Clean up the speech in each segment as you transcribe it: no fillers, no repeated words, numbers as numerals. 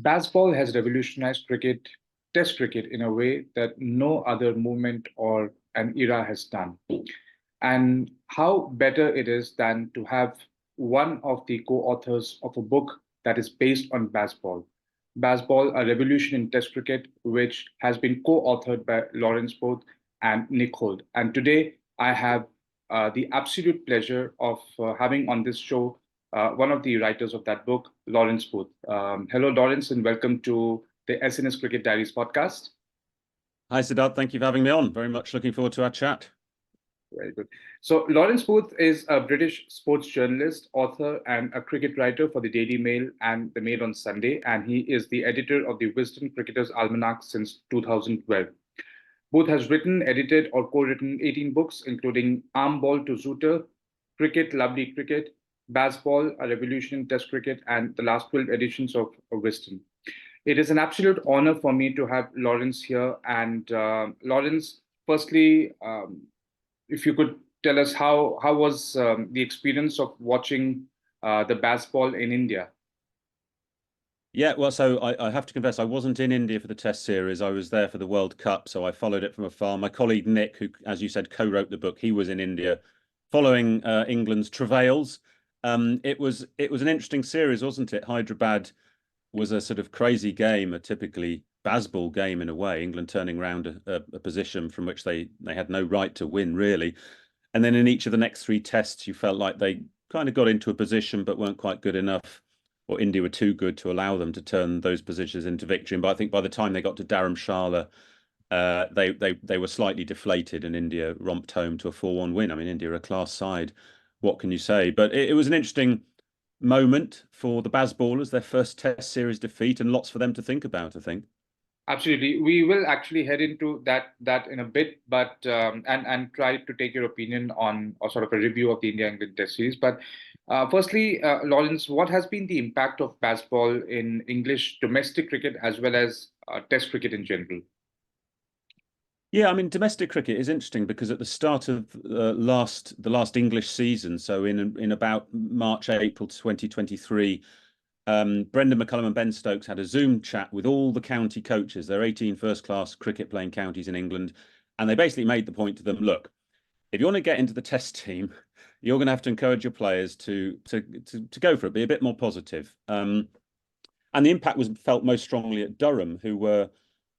Bazball has revolutionized cricket, Test cricket, in a way that no other movement or an era has done. And how better it is than to have one of the co authors of a book that is based on Bazball. Bazball, a revolution in Test cricket, which has been co authored by Lawrence Booth and Nick Holt. And today I have the absolute pleasure of having on this show one of the writers of that book, Lawrence Booth. Hello, Lawrence, and welcome to the SNS Cricket Diaries podcast. Hi, Siddharth. Thank you for having me on. Very much looking forward to our chat. Very good. So, Lawrence Booth is a British sports journalist, author, and a cricket writer for the Daily Mail and the Mail on Sunday, and he is the editor of the Wisden Cricketers Almanack since 2012. Booth has written, edited, or co-written 18 books, including Arm Ball to Zooter, Cricket, Lovely Cricket, Bazball, A Revolution in Test Cricket, and the last 12 editions of Wisden. It is an absolute honor for me to have Lawrence here. And Lawrence, firstly, if you could tell us how was the experience of watching the Bazball in India? Yeah, well, so I have to confess, I wasn't in India for the Test series. I was there for the World Cup, so I followed it from afar. My colleague Nick, who, as you said, co-wrote the book, he was in India following England's travails. It was an interesting series, wasn't it? Hyderabad was a sort of crazy game, a typically Bazball game in a way. England turning around a position from which they had no right to win, really. And then in each of the next three tests, you felt like they kind of got into a position but weren't quite good enough, or India were too good to allow them to turn those positions into victory. But I think by the time they got to Dharamshala, they were slightly deflated, and India romped home to a 4-1 win. I mean, India are a class side. What can you say? But it was an interesting moment for the Bazballers, their first Test series defeat, and lots for them to think about, I think. Absolutely, we will actually head into that in a bit, but and try to take your opinion on or sort of a review of the India England Test series. But firstly, Lawrence, what has been the impact of Bazball in English domestic cricket as well as Test cricket in general? Yeah, I mean, domestic cricket is interesting because at the start of the last English season, so in about March, April 2023, Brendan McCullum and Ben Stokes had a Zoom chat with all the county coaches. There are 18 first-class cricket-playing counties in England, and they basically made the point to them: look, if you want to get into the Test team, you're going to have to encourage your players to go for it, be a bit more positive. And the impact was felt most strongly at Durham, who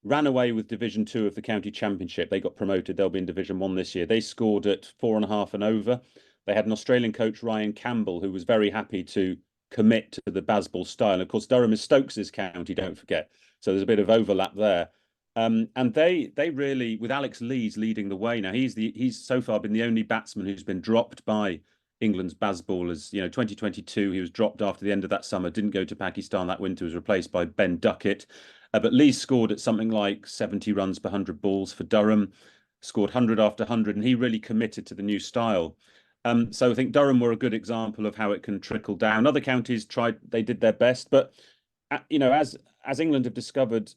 ran away with Division 2 of the County Championship. They got promoted. They'll be in Division 1 this year. They scored at 4.5 and over. They had an Australian coach, Ryan Campbell, who was very happy to commit to the Bazball style. And of course, Durham is Stokes's county, don't forget. So there's a bit of overlap there. And they really, with Alex Lees leading the way now, he's so far been the only batsman who's been dropped by England's Bazballers. 2022, he was dropped after the end of that summer, didn't go to Pakistan that winter, was replaced by Ben Duckett. But Lees scored at something like 70 runs per 100 balls for Durham, scored 100 after 100, and he really committed to the new style. So I think Durham were a good example of how it can trickle down. Other counties they did their best, but as England have discovered,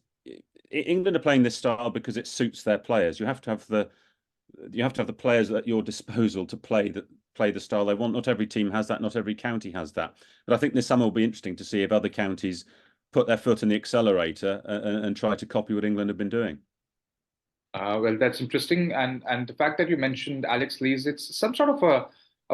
England are playing this style because it suits their players. You have to have the players at your disposal to play the style they want. Not every team has that. Not every county has that. But I think this summer will be interesting to see if other counties put their foot in the accelerator and try to copy what England have been doing. Well, that's interesting, and the fact that you mentioned Alex Lees, it's some sort of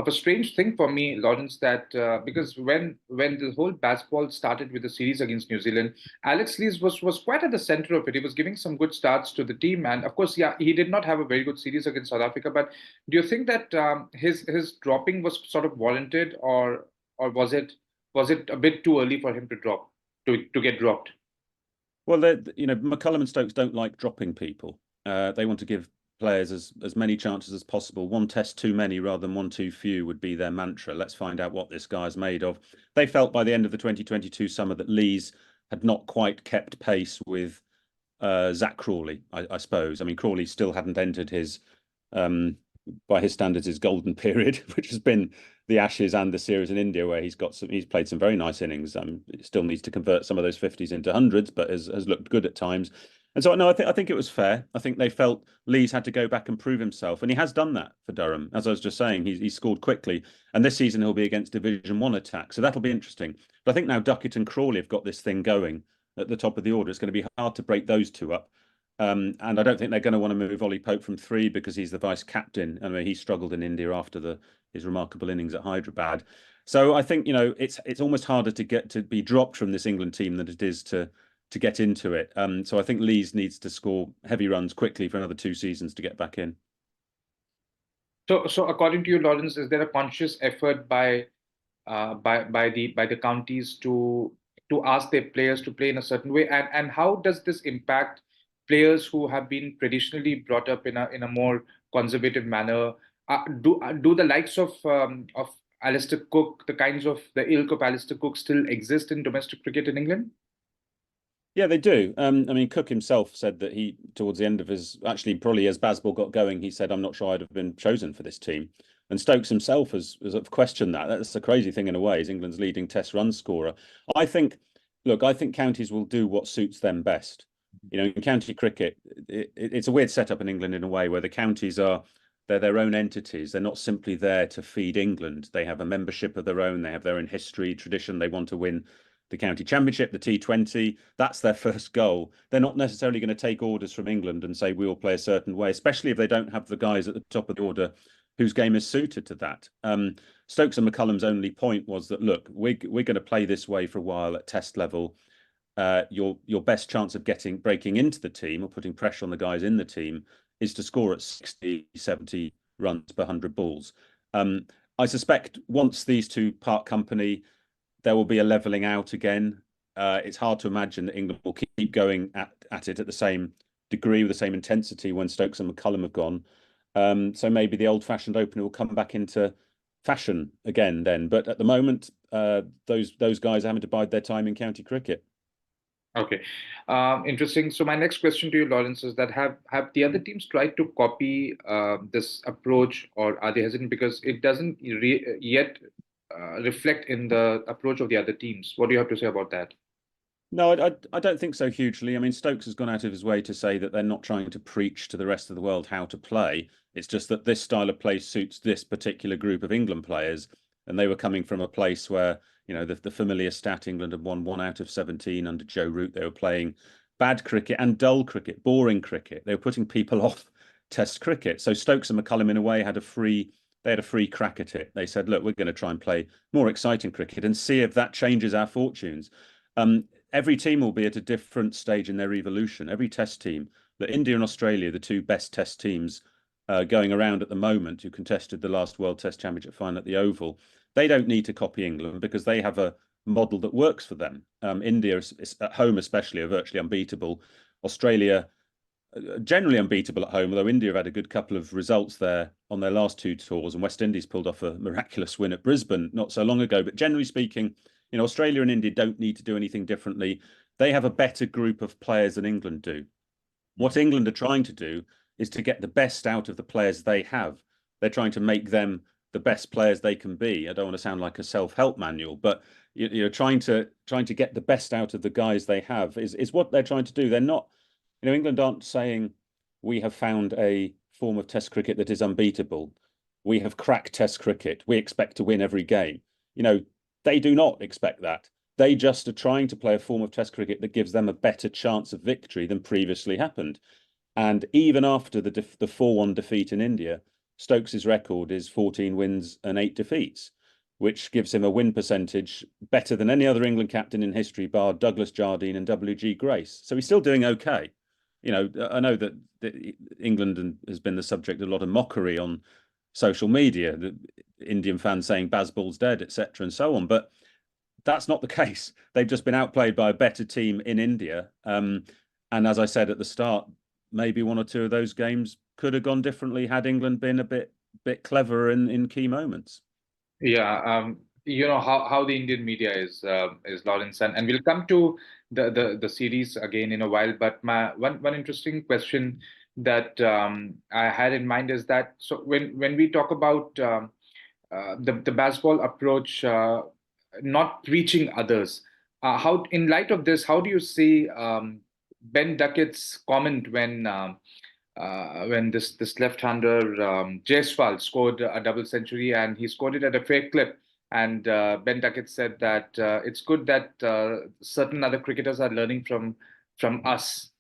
a strange thing for me, Lawrence, that because when the whole Bazball started with the series against New Zealand, Alex Lees was quite at the center of it. He was giving some good starts to the team, and of course, yeah, he did not have a very good series against South Africa. But do you think that his dropping was sort of warranted, or was it a bit too early for him to get dropped? Well, McCullum and Stokes don't like dropping people. They want to give players as many chances as possible. One test too many rather than one too few would be their mantra. Let's find out what this guy's made of. They felt by the end of the 2022 summer that Lees had not quite kept pace with Zach Crawley, I suppose. I mean, Crawley still hadn't entered his, by his standards, his golden period, which has been the Ashes and the series in India, where he's played some very nice innings. Still needs to convert some of those 50s into hundreds, but has looked good at times. And so, no, I think it was fair. I think they felt Lees had to go back and prove himself, and he has done that for Durham. As I was just saying, he scored quickly, and this season he'll be against Division 1 attack, so that'll be interesting. But I think now Duckett and Crawley have got this thing going. at the top of the order. It's going to be hard to break those two up. And I don't think they're going to want to move Ollie Pope from 3 because he's the vice captain. I mean, he struggled in India after his remarkable innings at Hyderabad. So I think, it's almost harder to get to be dropped from this England team than it is to get into it. So I think Lees needs to score heavy runs quickly for another 2 seasons to get back in. So according to you, Lawrence, is there a conscious effort by the counties to ask their players to play in a certain way, and how does this impact players who have been traditionally brought up in a more conservative manner? Do the likes of Alistair Cook, the ilk of Alistair Cook, still exist in domestic cricket in England? Yeah, they do. I mean, Cook himself said that he, towards the end of actually probably as Bazball got going, he said, "I'm not sure I'd have been chosen for this team." And Stokes himself has questioned that. That's a crazy thing in a way. He's England's leading Test run scorer. I think counties will do what suits them best. In county cricket, it's a weird setup in England in a way where the counties they're their own entities. They're not simply there to feed England. They have a membership of their own. They have their own history, tradition. They want to win the county championship, the T20. That's their first goal. They're not necessarily going to take orders from England and say we will play a certain way, especially if they don't have the guys at the top of the order whose game is suited to that. Stokes and McCullum's only point was that, look, we're going to play this way for a while at Test level. Your best chance of breaking into the team or putting pressure on the guys in the team is to score at 60, 70 runs per 100 balls. I suspect once these two part company, there will be a levelling out again. It's hard to imagine that England will keep going at it at the same degree with the same intensity when Stokes and McCullum have gone. So maybe the old-fashioned opener will come back into fashion again then. But at the moment, those guys are having to bide their time in county cricket. Okay, interesting. So my next question to you, Lawrence, is that have the other teams tried to copy this approach, or are they hesitant because it doesn't yet reflect in the approach of the other teams? What do you have to say about that? No, I don't think so hugely. I mean, Stokes has gone out of his way to say that they're not trying to preach to the rest of the world how to play. It's just that this style of play suits this particular group of England players. And they were coming from a place where, the familiar stat, England had won 1 out of 17 under Joe Root. They were playing bad cricket and dull cricket, boring cricket. They were putting people off Test cricket. So Stokes and McCullum, in a way, had a free crack at it. They said, look, we're going to try and play more exciting cricket and see if that changes our fortunes. Every team will be at a different stage in their evolution. Every Test team, India and Australia, the two best Test teams going around at the moment, who contested the last World Test Championship final at the Oval, they don't need to copy England because they have a model that works for them. India, is at home especially, are virtually unbeatable. Australia, generally unbeatable at home, although India have had a good couple of results there on their last 2 tours, and West Indies pulled off a miraculous win at Brisbane not so long ago. But generally speaking, Australia and India don't need to do anything differently. They have a better group of players than England do. What England are trying to do is to get the best out of the players they have. They're trying to make them the best players they can be. I don't want to sound like a self-help manual, but trying to get the best out of the guys they have is what they're trying to do. They're not, England aren't saying we have found a form of Test cricket that is unbeatable. We have cracked Test cricket. We expect to win every game. They do not expect that. They just are trying to play a form of Test cricket that gives them a better chance of victory than previously happened. And even after the 4-1 defeat in India, Stokes's record is 14 wins and 8 defeats, which gives him a win percentage better than any other England captain in history, bar Douglas Jardine and W.G. Grace. So he's still doing okay. I know that England has been the subject of a lot of mockery on social media, the Indian fans saying Bazball's dead, etc., and so on. But that's not the case. They've just been outplayed by a better team in India. And as I said at the start, maybe 1 or 2 of those games could have gone differently had England been a bit cleverer in key moments. Yeah, how the Indian media is Lawrence, and we'll come to the series again in a while. But my one interesting question that I had in mind is that, so when we talk about the Bazball approach, not preaching others, how, in light of this, how do you see Ben Duckett's comment when this left-hander Jaiswal scored a double century, and he scored it at a fair clip, And Ben Duckett said that it's good that certain other cricketers are learning from us,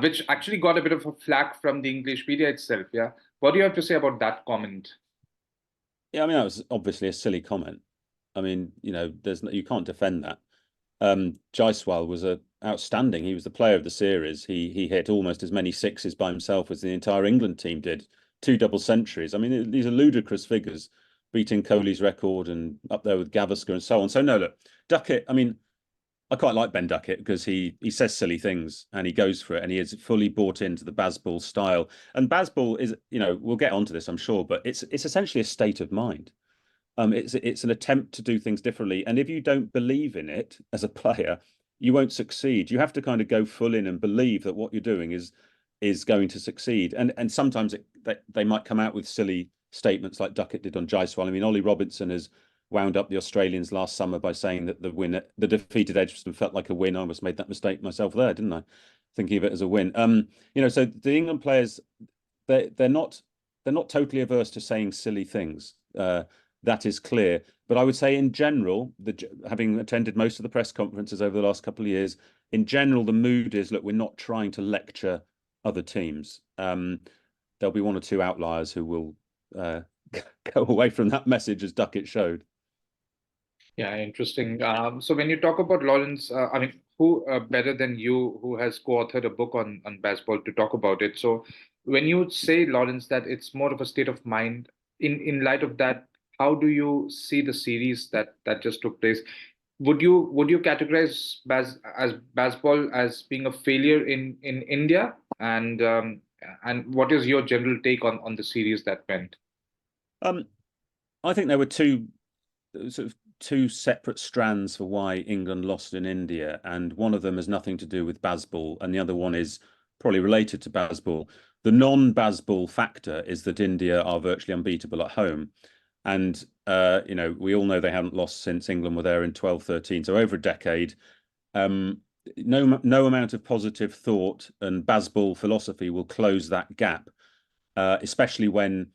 which actually got a bit of a flack from the English media itself. Yeah, what do you have to say about that comment? Yeah, I mean, that was obviously a silly comment. I mean, there's you can't defend that. Jaiswal was outstanding. He was the player of the series. He hit almost as many sixes by himself as the entire England team did. Two double centuries. I mean, these are ludicrous figures, beating Kohli's record and up there with Gavaskar and so on. So no, look, Duckett. I mean, I quite like Ben Duckett because he says silly things and he goes for it and he is fully bought into the Bazball style. And Bazball is, we'll get onto this, I'm sure, but it's essentially a state of mind. It's an attempt to do things differently. And if you don't believe in it as a player, you won't succeed. You have to kind of go full in and believe that what you're doing is going to succeed. And sometimes they might come out with silly statements like Duckett did on Jaiswal. I mean, Ollie Robinson has wound up the Australians last summer by saying that the defeated Edgbaston felt like a win. I almost made that mistake myself there, didn't I? Thinking of it as a win. So the England players, they're not totally averse to saying silly things. That is clear. But I would say in general, having attended most of the press conferences over the last couple of years, in general, the mood is, look, we're not trying to lecture other teams. There'll be one or two outliers who will go away from that message, as Duckett showed. Yeah, interesting. So when you talk about Lawrence, I mean, who better than you, who has co-authored a book on baseball, to talk about it? So when you say, Lawrence, that it's more of a state of mind, in light of that, how do you see the series that just took place? Would you categorize as baseball as being a failure in India? And what is your general take on the series that went? Um, I think there were two separate strands for why England lost in India, and one of them has nothing to do with Bazball, and the other one is probably related to Bazball. The non-Bazball factor is that India are virtually unbeatable at home, and we all know they haven't lost since England were there in 12-13, so over a decade. No amount of positive thought and Bazball philosophy will close that gap, especially when.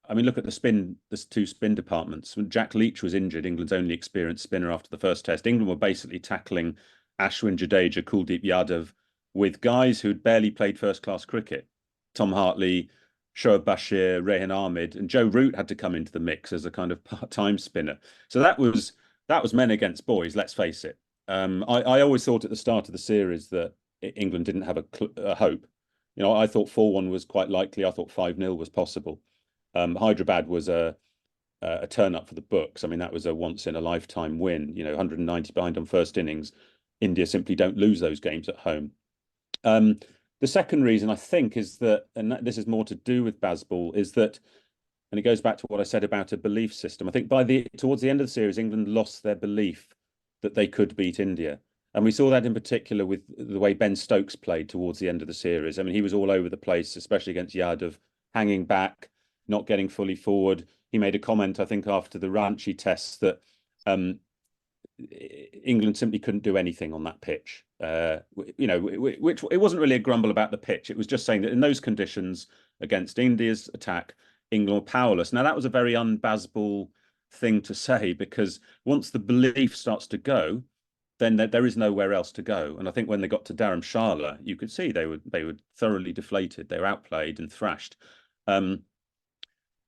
I mean, look at the two spin departments. When Jack Leach was injured, England's only experienced spinner after the first test, England were basically tackling Ashwin, Jadeja, Kuldeep Yadav with guys who'd barely played first-class cricket. Tom Hartley, Shoaib Bashir, Rehan Ahmed, and Joe Root had to come into the mix as a kind of part-time spinner. So that was men against boys, let's face it. I always thought at the start of the series that England didn't have a hope. I thought 4-1 was quite likely. I thought 5-0 was possible. Hyderabad was a turn up for the books. I mean, that was a once in a lifetime win. 190 behind on first innings. India simply don't lose those games at home. The second reason I think is that, and this is more to do with Bazball, is that, and it goes back to what I said about a belief system. I think towards the end of the series, England lost their belief that they could beat India. And we saw that in particular with the way Ben Stokes played towards the end of the series. I mean, he was all over the place, especially against Yadav, hanging back, not getting fully forward. He made a comment, I think, after the Ranchi tests that England simply couldn't do anything on that pitch. Which it wasn't really a grumble about the pitch. It was just saying that in those conditions against India's attack, England were powerless. Now, that was a very un-Bazball thing to say, because once the belief starts to go, then there is nowhere else to go. And I think when they got to Dharamshala, you could see they were thoroughly deflated. They were outplayed and thrashed.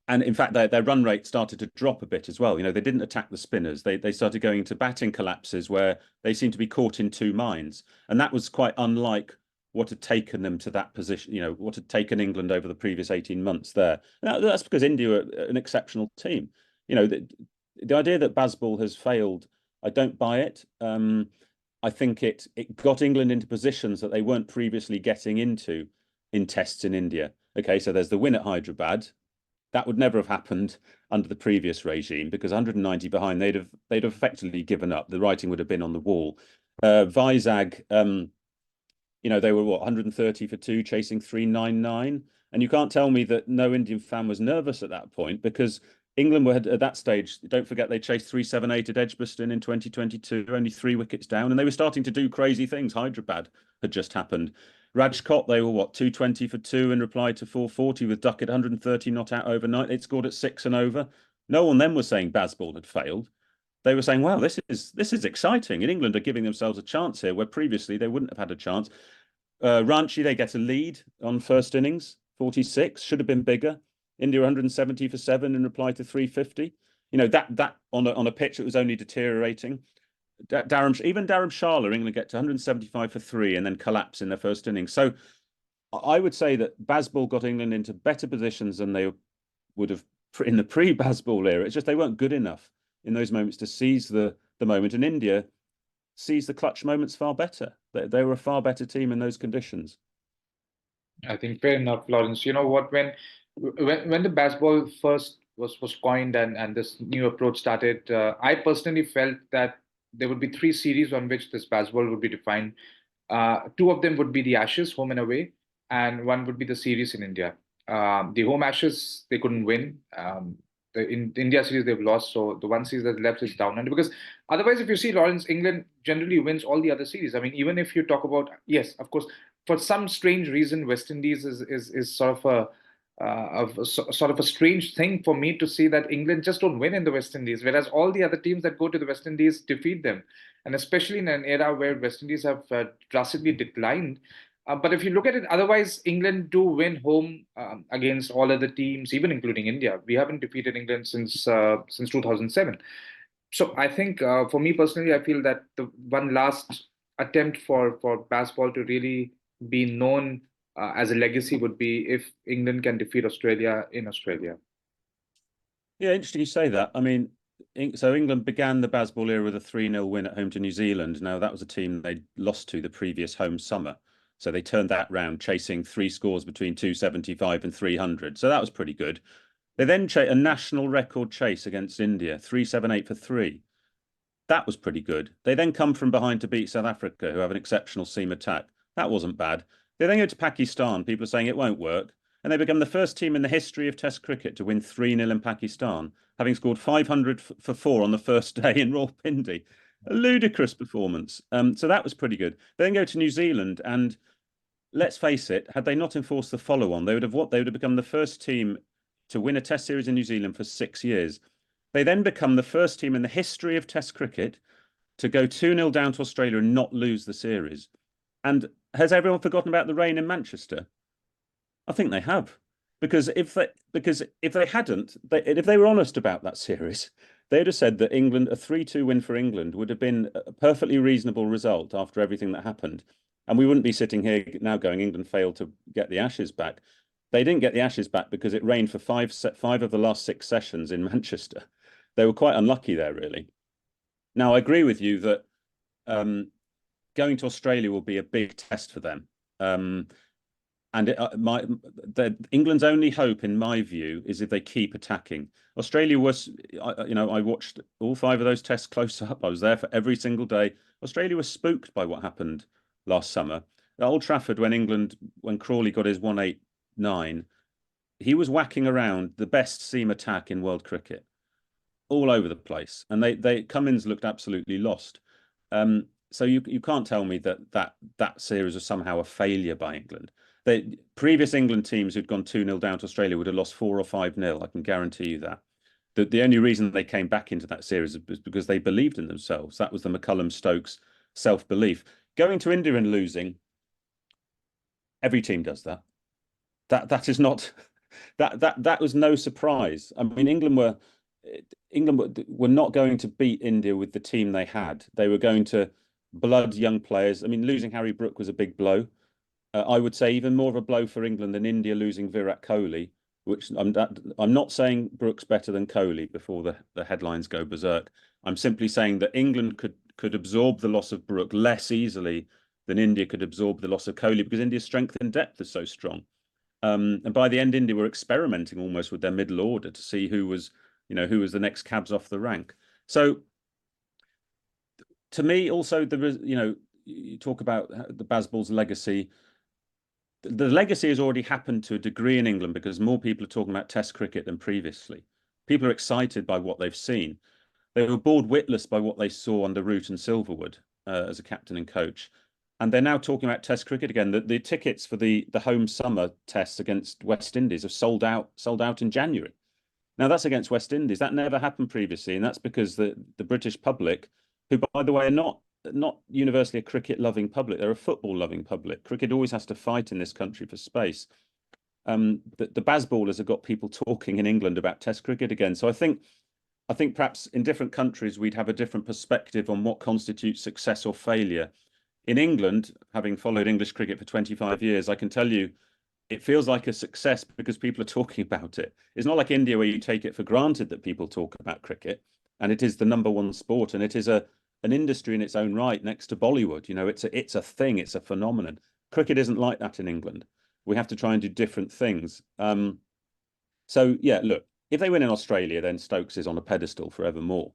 And in fact, their run rate started to drop a bit as well. They didn't attack the spinners. They started going into batting collapses where they seemed to be caught in two minds. And that was quite unlike what had taken them to that position, what had taken England over the previous 18 months there. And that's because India are an exceptional team. The idea that Bazball has failed, I don't buy it. I think it got England into positions that they weren't previously getting into in tests in India. Okay, so there's the win at Hyderabad. That would never have happened under the previous regime, because 190 behind, they'd have effectively given up. The writing would have been on the wall. Vizag, they were 130 for 2, chasing 399, and you can't tell me that no Indian fan was nervous at that point, because England were at that stage. Don't forget they chased 378 at Edgbaston in 2022, only 3 wickets down, and they were starting to do crazy things. Hyderabad had just happened. Rajkot, they were 220 for 2 in reply to 440 with Duckett 130 not out overnight. They'd scored at 6 and over. No one then was saying Bazball had failed. They were saying, "Wow, this is exciting." And England are giving themselves a chance here, where previously they wouldn't have had a chance. Ranchi, they get a lead on first innings, 46, should have been bigger. India 170 for 7 in reply to 350. You know, that on a pitch that was only deteriorating. Even Dharamshala, England get to 175 for 3 and then collapse in their first innings. So I would say that Bazball got England into better positions than they would have in the pre-Bazball era. It's just they weren't good enough in those moments to seize the moment. And India seized the clutch moments far better. They were a far better team in those conditions. I think fair enough, Lawrence. You know what? When the baseball first was coined and this new approach started, I personally felt that there would be three series on which this baseball would be defined. Two of them would be the Ashes, home and away, and one would be the series in India. The home Ashes they couldn't win. In India series they've lost, so the one series that's left is down under. Because otherwise, if you see Lawrence, England generally wins all the other series. I mean, even if you talk about, yes, of course, for some strange reason, West Indies is sort of sort of a strange thing for me to see that England just don't win in the West Indies, whereas all the other teams that go to the West Indies defeat them, and especially in an era where West Indies have drastically declined. But if you look at it, otherwise England do win home against all other teams, even including India. We haven't defeated England since 2007. So I think for me personally, I feel that the one last attempt for baseball to really be known as a legacy would be if England can defeat Australia in Australia. Yeah, interesting you say that. I mean, so England began the Bazball era with a 3-0 win at home to New Zealand. Now, that was a team they lost to the previous home summer. So they turned that round, chasing 3 scores between 275 and 300. So that was pretty good. They then a national record chase against India, 378 for 3. That was pretty good. They then come from behind to beat South Africa, who have an exceptional seam attack. That wasn't bad. They then go to Pakistan. People are saying it won't work. And they become the first team in the history of Test cricket to win 3-0 in Pakistan, having scored 500 for 4 on the first day in Rawalpindi. A ludicrous performance. So that was pretty good. They then go to New Zealand, and let's face it, had they not enforced the follow-on, they would have become the first team to win a Test series in New Zealand for 6 years. They then become the first team in the history of Test cricket to go 2-0 down to Australia and not lose the series. And has everyone forgotten about the rain in Manchester? I think they have, because if they hadn't, if they were honest about that series, they'd have said that England, a 3-2 win for England, would have been a perfectly reasonable result after everything that happened, and we wouldn't be sitting here now going England failed to get the Ashes back. They didn't get the Ashes back because it rained for five of the last 6 sessions in Manchester. They were quite unlucky there, really. Now, I agree with you that going to Australia will be a big test for them. And England's only hope, in my view, is if they keep attacking. Australia was, I watched all 5 of those tests close up. I was there for every single day. Australia was spooked by what happened last summer. At Old Trafford, when Crawley got his 189, he was whacking around the best seam attack in world cricket, all over the place. And Cummins looked absolutely lost. So you can't tell me that series was somehow a failure by England. The previous England teams who'd gone 2-0 down to Australia would have lost 4 or 5-0. I can guarantee you that. The only reason they came back into that series was because they believed in themselves. That was the McCullum-Stokes self-belief. Going to India and losing, every team does that. That is not that was no surprise. I mean, England were not going to beat India with the team they had. They were going to blood young players. I mean, losing Harry Brook was a big blow. I would say even more of a blow for England than India losing Virat Kohli, which I'm not saying Brook's better than Kohli before the headlines go berserk. I'm simply saying that England could absorb the loss of Brook less easily than India could absorb the loss of Kohli, because India's strength and depth is so strong. And by the end, India were experimenting almost with their middle order to see who was the next cabs off the rank. So to me, also, you talk about the Bazball's legacy. The legacy has already happened to a degree in England because more people are talking about Test cricket than previously. People are excited by what they've seen. They were bored witless by what they saw under Root and Silverwood as a captain and coach. And they're now talking about Test cricket again. The tickets for the home summer test against West Indies have sold out in January. Now that's against West Indies. That never happened previously, and that's because the British public, who by the way are not universally a cricket loving public, they're a football loving public. Cricket always has to fight in this country for space. The Bazballers have got people talking in England about Test cricket again. So I think perhaps in different countries we'd have a different perspective on what constitutes success or failure. In England, having followed English cricket for 25 years, I can tell you it feels like a success because people are talking about it. It's not like India where you take it for granted that people talk about cricket, and it is the number one sport, and it is an industry in its own right next to Bollywood. You know, it's a thing, it's a phenomenon. Cricket isn't like that in England. We have to try and do different things. So yeah, look, if they win in Australia, then Stokes is on a pedestal forevermore.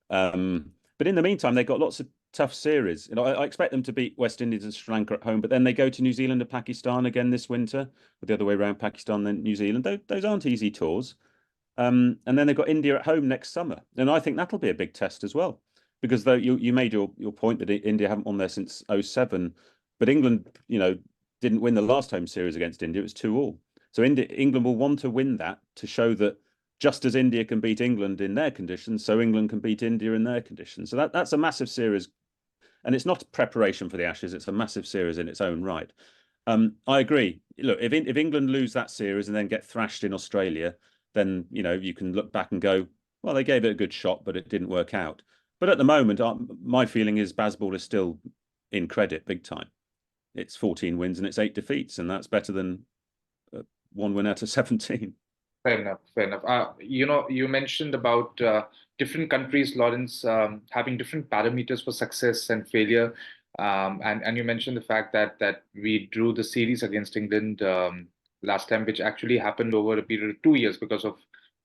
But in the meantime, they've got lots of tough series. You know, I expect them to beat West Indies and Sri Lanka at home, but then they go to New Zealand and Pakistan again this winter, or the other way around, Pakistan then New Zealand. Those aren't easy tours. And then they've got India at home next summer, and I think that'll be a big test as well, because though you made your point that India haven't won there since 07, but England, you know, didn't win the last home series against India. It was 2-2. So England will want to win that to show that just as India can beat England in their conditions, so England can beat India in their conditions. So that's a massive series, and it's not preparation for the Ashes. It's a massive series in its own right. I agree. Look, if England lose that series and then get thrashed in Australia, then you know you can look back and go, well, they gave it a good shot, but it didn't work out. But at the moment, my feeling is Bazball is still in credit big time. It's 14 wins and it's 8 defeats, and that's better than one win out of 17. Fair enough. Fair enough. You know, you mentioned about different countries, Lawrence, having different parameters for success and failure, and you mentioned the fact that we drew the series against England last time, which actually happened over a period of 2 years because of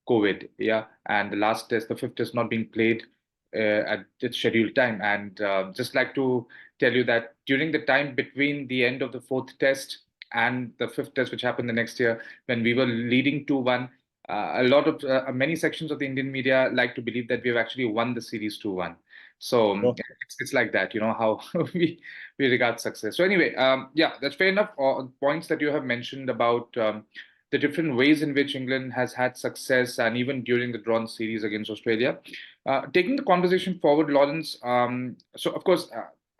COVID. Yeah, and the last test, the fifth test, not being played at its scheduled time. And just like to tell you that during the time between the end of the fourth test and the fifth test, which happened the next year, when we were leading 2-1, a lot of many sections of the Indian media like to believe that we have actually won the series 2-1. So Sure. it's like that, you know, how we regard success. So anyway, yeah, that's fair enough. Points that you have mentioned about the different ways in which England has had success, and even during the drawn series against Australia. Taking the conversation forward, Lawrence. So of course,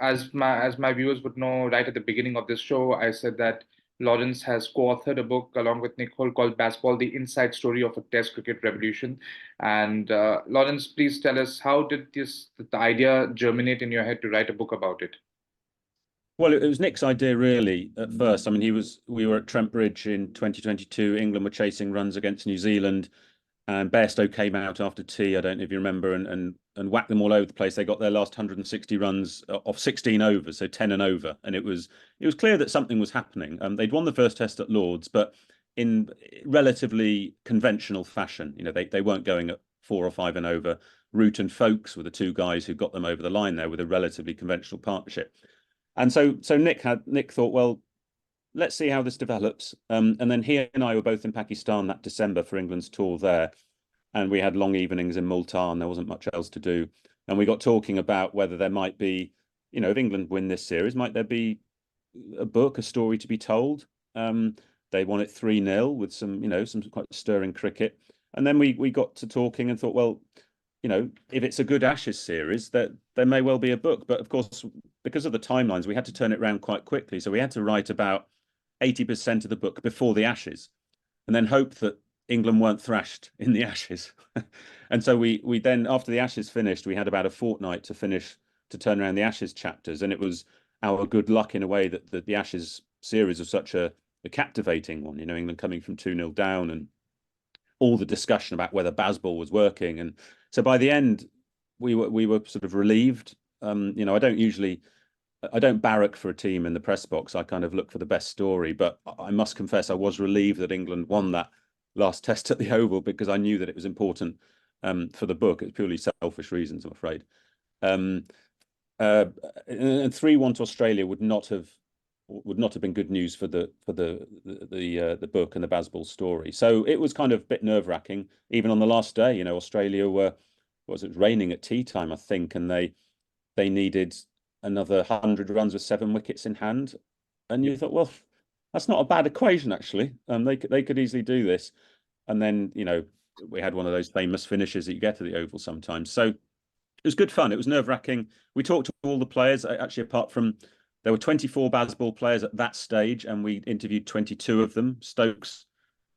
as my viewers would know, right at the beginning of this show, I said that Lawrence has co-authored a book along with Nick Hole called Bazball, The Inside Story of a Test Cricket Revolution. And Lawrence, please tell us, how did the idea germinate in your head to write a book about it? Well, it was Nick's idea really at first. I mean, we were at Trent Bridge in 2022. England were chasing runs against New Zealand, and Bairstow came out after tea. I don't know if you remember, and whacked them all over the place. They got their last 160 runs off 16 overs, so 10 and over, and it was clear that something was happening. They'd won the first test at Lords, but in relatively conventional fashion. You know, they weren't going at 4 or 5 and over. Root and Folkes were the two guys who got them over the line there with a relatively conventional partnership. And so Nick thought, well, let's see how this develops. And then he and I were both in Pakistan that December for England's tour there. And we had long evenings in Multan. There wasn't much else to do. And we got talking about whether there might be, you know, if England win this series, might there be a book, a story to be told? They won it 3-0 with some, you know, some quite stirring cricket. And then we got to talking and thought, well, you know, if it's a good Ashes series, that there may well be a book. But of course, because of the timelines, we had to turn it around quite quickly. So we had to write about 80% of the book before the Ashes, and then hope that England weren't thrashed in the Ashes. And so we then, after the Ashes finished, we had about a fortnight to turn around the Ashes chapters. And it was our good luck in a way that the Ashes series was such a captivating one. You know, England coming from 2-0 down, and all the discussion about whether Bazball was working. And so by the end, we were sort of relieved. You know, I don't barrack for a team in the press box. I kind of look for the best story. But I must confess, I was relieved that England won that last test at the Oval, because I knew that it was important for the book. It's purely selfish reasons, I'm afraid. And 3-1 to Australia would not have been good news for the book and the Bazball story. So it was kind of a bit nerve-wracking. Even on the last day, you know, Australia it was raining at tea time, I think, and they needed another 100 runs with 7 wickets in hand. And you thought, well, that's not a bad equation, actually. They could easily do this. And then, you know, we had one of those famous finishes that you get at the Oval sometimes. So it was good fun. It was nerve-wracking. We talked to all the players. Actually, apart from there were 24 Bazball players at that stage, and we interviewed 22 of them. Stokes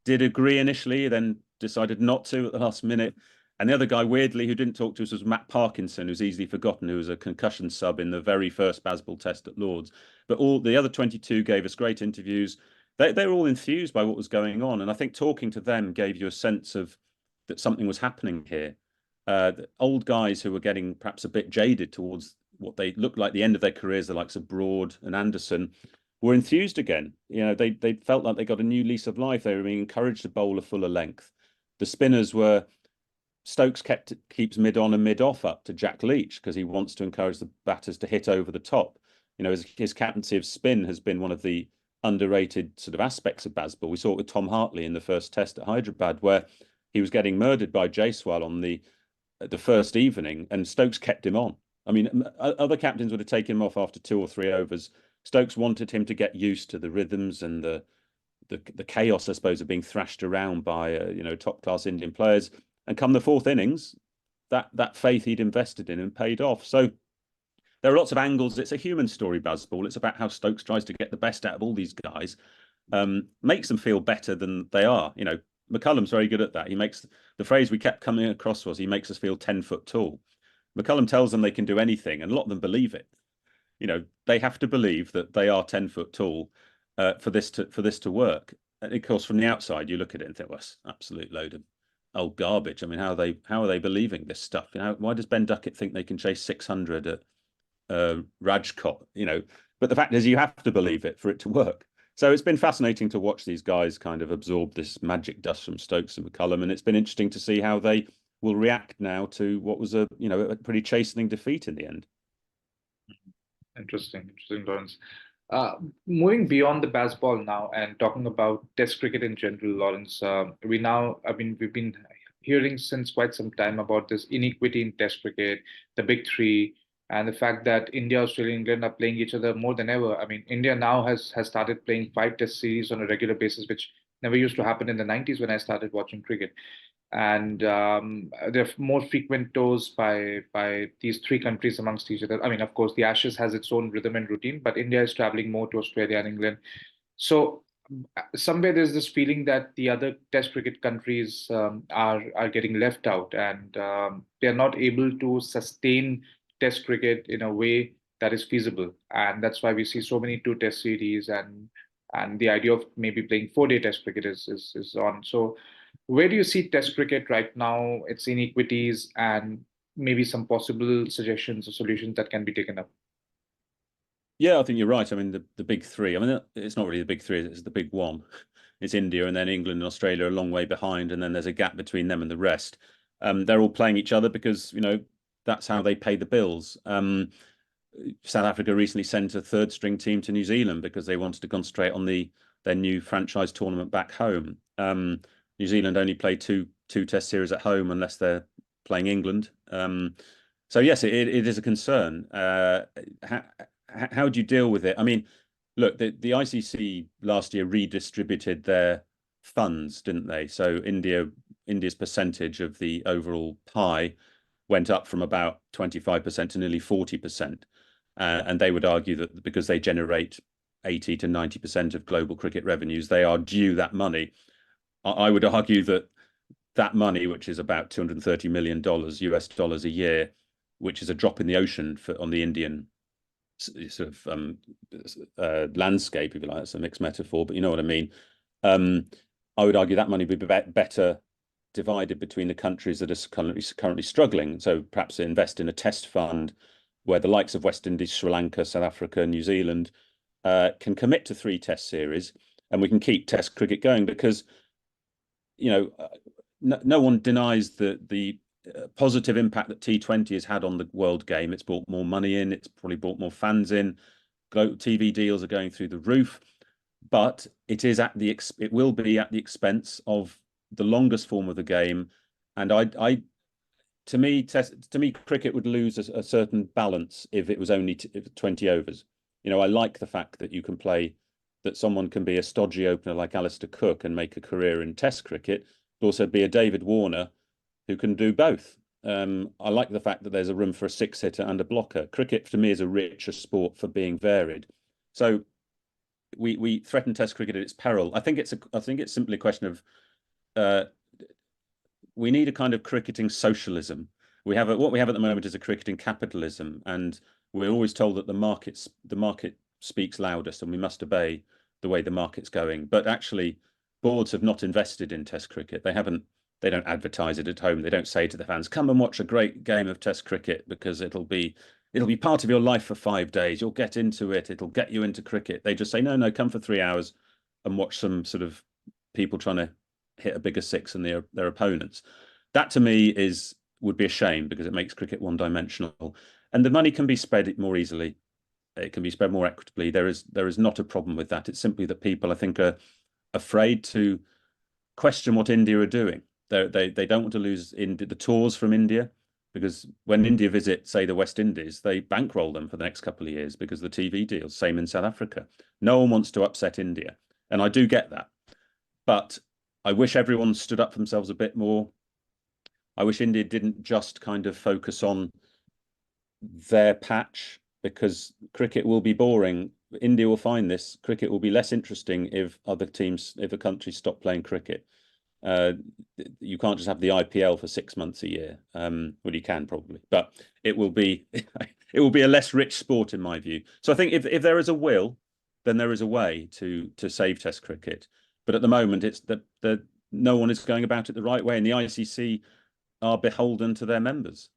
did agree initially, then decided not to at the last minute. And the other guy, weirdly, who didn't talk to us was Matt Parkinson, who's easily forgotten, who was a concussion sub in the very first Bazball test at Lords. But all the other 22 gave us great interviews. They were all enthused by what was going on. And I think talking to them gave you a sense of that something was happening here. The old guys who were getting perhaps a bit jaded towards what they looked like the end of their careers, the likes of Broad and Anderson, were enthused again. They felt like they got a new lease of life. They were being encouraged to bowl a fuller length. The spinners were Stokes keeps mid on and mid off up to Jack Leach because he wants to encourage the batters to hit over the top. His captaincy of spin has been one of the underrated sort of aspects of Bazball. We saw it with Tom Hartley in the first test at Hyderabad, where he was getting murdered by Jaiswal on the first evening, and Stokes kept him on. I mean, other captains would have taken him off after 2 or 3 overs. Stokes wanted him to get used to the rhythms and the chaos, I suppose, of being thrashed around by top class Indian players. And come the 4th innings, that faith he'd invested in him paid off. So there are lots of angles. It's a human story, Bazball. It's about how Stokes tries to get the best out of all these guys, makes them feel better than they are. McCullum's very good at that. He makes the phrase we kept coming across was he makes us feel 10 foot tall. McCullum tells them they can do anything, and a lot of them believe it. They have to believe that they are 10 foot tall for this to work. And of course, from the outside, you look at it and think, well, it's an absolute load of old garbage. I mean, how are they believing this stuff? Why does Ben Duckett think they can chase 600 at Rajkot? But the fact is, you have to believe it for it to work. So it's been fascinating to watch these guys kind of absorb this magic dust from Stokes and McCullum, and it's been interesting to see how they will react now to what was a pretty chastening defeat in the end. Interesting, Lawrence. Moving beyond the Bazball now and talking about Test cricket in general, Lawrence, we've been hearing since quite some time about this inequity in Test cricket, the big three, and the fact that India, Australia, England are playing each other more than ever. I mean, India now has started playing 5 Test series on a regular basis, which never used to happen in the 90s when I started watching cricket. And there are more frequent tours by these 3 countries amongst each other. I mean, of course, the Ashes has its own rhythm and routine, but India is traveling more to Australia and England. So somewhere there's this feeling that the other Test cricket countries are getting left out, and they're not able to sustain Test cricket in a way that is feasible. And that's why we see so many 2 Test series, and the idea of maybe playing 4-day Test cricket is on. So where do you see Test cricket right now, its inequities, and maybe some possible suggestions or solutions that can be taken up? Yeah, I think you're right. I mean, the big 3. I mean, it's not really the big 3; it's the big one. It's India, and then England and Australia are a long way behind, and then there's a gap between them and the rest. They're all playing each other because that's how they pay the bills. South Africa recently sent a 3rd string team to New Zealand because they wanted to concentrate on their new franchise tournament back home. New Zealand only play two Test series at home unless they're playing England. So yes, it is a concern. How do you deal with it? I mean, look, the ICC last year redistributed their funds, didn't they? So India's percentage of the overall pie went up from about 25% to nearly 40%. And they would argue that because they generate 80 to 90% of global cricket revenues, they are due that money. I would argue that money, which is about $230 million US dollars a year, which is a drop in the ocean on the Indian sort of landscape, if you like. It's a mixed metaphor, but you know what I mean. I would argue that money would be better divided between the countries that are currently struggling. So perhaps invest in a test fund where the likes of West Indies, Sri Lanka, South Africa, New Zealand can commit to 3 Test series, and we can keep Test cricket going because no one denies the positive impact that T20 has had on the world game. It's brought more money in. It's probably brought more fans in. TV deals are going through the roof, but it will be at the expense of the longest form of the game. And to me, cricket would lose a certain balance if it was only 20 overs. I like the fact that you can play, that someone can be a stodgy opener like Alistair Cook and make a career in Test cricket, also be a David Warner who can do both. I like the fact that there's a room for a 6-hitter and a blocker. Cricket, to me, is a richer sport for being varied. So we threaten Test cricket at its peril. I think it's simply a question of we need a kind of cricketing socialism. What we have at the moment is a cricketing capitalism, and we're always told that the market speaks loudest, and we must obey the way the market's going. But actually, boards have not invested in Test cricket. They don't advertise it at home. They don't say to the fans, "Come and watch a great game of Test cricket because it'll be part of your life for 5 days. You'll get into it. It'll get you into cricket." They just say, "No, come for 3 hours and watch some sort of people trying to hit a bigger six than their opponents." That to me would be a shame because it makes cricket one-dimensional, and the money can be spread more easily. It can be spread more equitably. There is not a problem with that. It's simply that people, I think, are afraid to question what India are doing. They don't want to lose the tours from India, because when India visit, say, the West Indies, they bankroll them for the next couple of years because of the TV deals. Same in South Africa. No one wants to upset India, and I do get that. But I wish everyone stood up for themselves a bit more. I wish India didn't just kind of focus on their patch, because cricket will be boring. India will find this. Cricket will be less interesting if a country stop playing cricket. You can't just have the IPL for 6 months a year. Well, you can probably, but it will be a less rich sport in my view. So I think if there is a will, then there is a way to save Test cricket. But at the moment, it's that no one is going about it the right way, and the ICC are beholden to their members.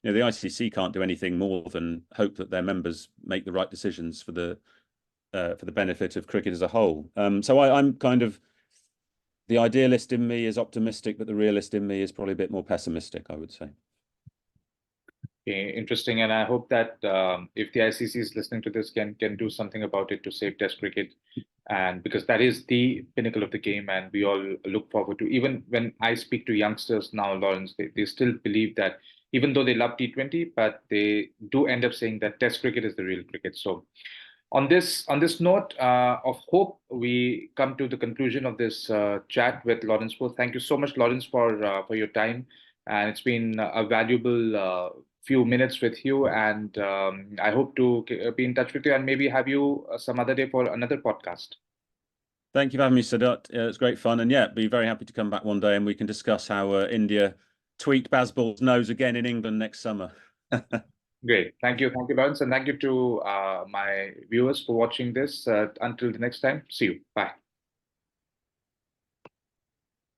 The ICC can't do anything more than hope that their members make the right decisions for the benefit of cricket as a whole. So I'm kind of, the idealist in me is optimistic, but the realist in me is probably a bit more pessimistic, I would say. Okay, interesting, and I hope that if the ICC is listening to this, can do something about it to save Test cricket, and because that is the pinnacle of the game, and we all look forward to. Even when I speak to youngsters now, Lawrence, they still believe that, even though they love T20, but they do end up saying that Test cricket is the real cricket. So on this note of hope, we come to the conclusion of this chat with Lawrence Booth. Thank you so much, Lawrence, for your time, and it's been a valuable few minutes with you. And I hope to be in touch with you and maybe have you some other day for another podcast. Thank you for having me, Sadat. It's great fun, and yeah, be very happy to come back one day and we can discuss how India tweaked Bazball's nose again in England next summer. Great. Thank you, Lawrence, and thank you to my viewers for watching this. Until the next time, see you. Bye.